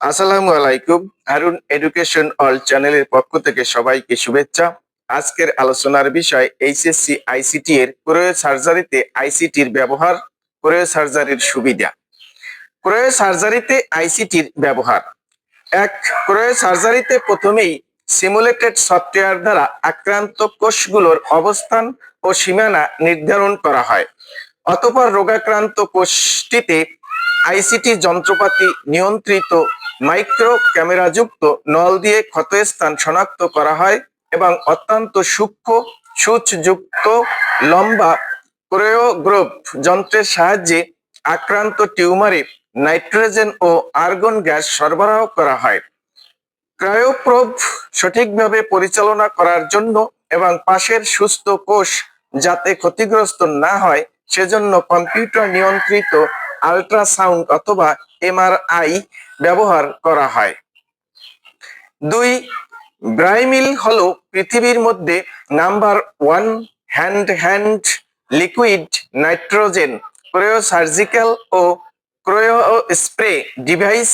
আসসালামু আলাইকুম। Harun education all চ্যানেলের পক্ষ থেকে সবাইকে শুভেচ্ছা। আজকের আলোচনার বিষয় এইচএসসি আইসিটি এর কোরিও সার্জারিতে আইসিটির ব্যবহার, কোরিও সার্জারির সুবিধা। কোরিও সার্জারিতে আইসিটির ব্যবহার। কোরিও সার্জারিতে প্রথমেই সিমুলেটেড সফটওয়্যার দ্বারা আক্রান্ত কোষগুলোর অবস্থান ও সীমানা নির্ধারণ করা হয়। অতঃপর রোগাক্রান্ত কোষটিতে আইসিটি যন্ত্রপাতি নিয়ন্ত্রিত মাইক্রো ক্যামেরাযুক্ত নল দিয়ে ক্ষতস্থান শনাক্ত করা হয় এবং অত্যন্ত সূক্ষ্ম সূচযুক্ত লম্বা কোরিওগ্রাফ যন্ত্রের সাহায্যে আক্রান্ত টিউমারে নাইট্রোজেন ও আর্গন গ্যাস সরবরাহ করা হয়। ক্রায়োপ্রোব সঠিকভাবে পরিচালনা করার জন্য এবং পাশের সুস্থ কোষ যাতে ক্ষতিগ্রস্ত না হয় সেজন্য কম্পিউটার নিয়ন্ত্রিত আল্ট্রাসাউন্ড অথবা এমআরআই ব্যবহার করা হয়। 2. ব্রাইমিল হলো পৃথিবীর মধ্যে নাম্বার 1 হ্যান্ড লিকুইড নাইট্রোজেন ক্রায়োসার্জিক্যাল ও ক্রায়ো স্প্রে ডিভাইস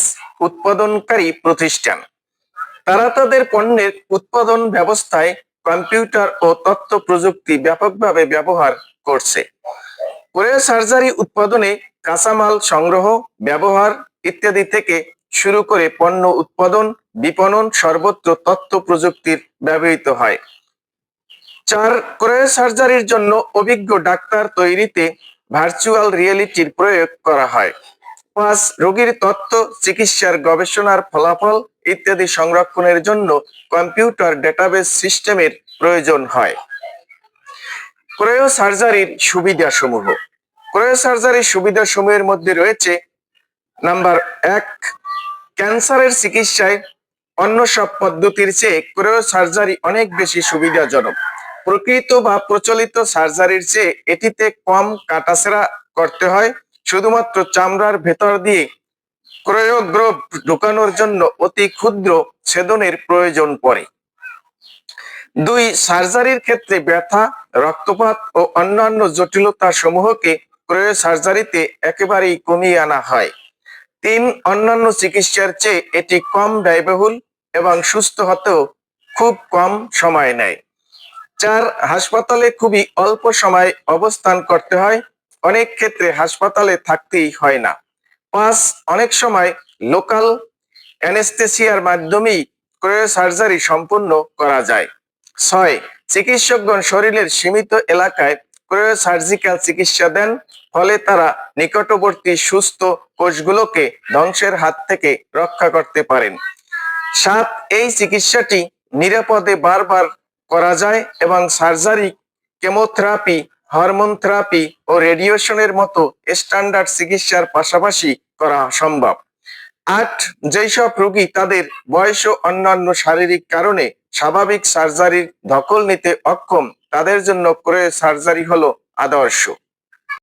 উৎপাদনকারী প্রতিষ্ঠান। তারা তাদের পণ্যের উৎপাদন ব্যবস্থায় কম্পিউটার ও তথ্য প্রযুক্তি ব্যাপকভাবে ব্যবহার করছে। কোরিও সার্জারি উৎপাদনে কাঁচামাল সংগ্রহ, ব্যবহার ইত্যাদি থেকে শুরু করে পণ্য উৎপাদন, বিপণন সর্বত্র তথ্য প্রযুক্তির ব্যবহৃত হয়। 4. কোরিও সার্জারির জন্য অভিজ্ঞ ডাক্তার তৈরিতে ভার্চুয়াল রিয়েলিটির প্রয়োগ করা হয়। 5. রোগীর তথ্য, চিকিৎসার গবেষণার ফলাফল ইত্যাদি সংরক্ষণের জন্য কম্পিউটার ডেটাবেস সিস্টেমের প্রয়োজন হয়। কোরিও সার্জারির সুবিধাসমূহ। কোরিও সার্জারির সুবিধাসমূহের মধ্যে রয়েছে নাম্বার 1, ক্যান্সারের চিকিৎসায় অন্য সব পদ্ধতির চেয়ে কোরিও সার্জারি অনেক বেশি সুবিধাজনক। প্রকৃত বা প্রচলিত সার্জারির চেয়ে এটিতে কম কাটাছেঁড়া করতে হয়। শুধুমাত্র চামড়ার ভেতর দিয়ে ক্রায়োগ্রাফ ঢোকানোর জন্য অতি ক্ষুদ্র ছেদনের প্রয়োজন পড়ে। 2. সার্জারির ক্ষেত্রে ব্যথা, রক্তপাত ও অন্যান্য জটিলতা সমূহকে কোরিও সার্জারিতে একেবারেই কমিয়ে আনা হয়। 3. অন্যান্য চিকিৎসার চেয়ে এটি কম ব্যয়বহুল এবং সুস্থ হতেও খুব কম সময় নেয়। 4. হাসপাতালে খুবই অল্প সময় অবস্থান করতে হয়, অনেক ক্ষেত্রে হাসপাতালে থাকতেই হয় না। 5. অনেক সময় লোকাল অ্যানেস্থেসিয়ার মাধ্যমেই কোরিও সার্জারি সম্পূর্ণ করা যায়। 6. চিকিৎসকগণ শরীরের সীমিত এলাকায় কোরিও সার্জিক্যাল চিকিৎসা দেন, ফলে তারা নিকটবর্তী সুস্থ কোষগুলোকে ধ্বংসের হাত থেকে রক্ষা করতে পারেন। 7. এই চিকিৎসাটি নিরাপদে বারবার করা যায় এবং সার্জারি, কেমোথেরাপি, হরমোন থেরাপি ও রেডিয়েশনের মতো স্ট্যান্ডার্ড চিকিৎসার পাশাপাশি করা সম্ভব। 8. যেসব রোগী তাদের বয়স ও অন্যান্য শারীরিক কারণে স্বাভাবিক সার্জারির দখল নিতে অক্ষম তাদের জন্য কোরিও সার্জারি হলো আদর্শ।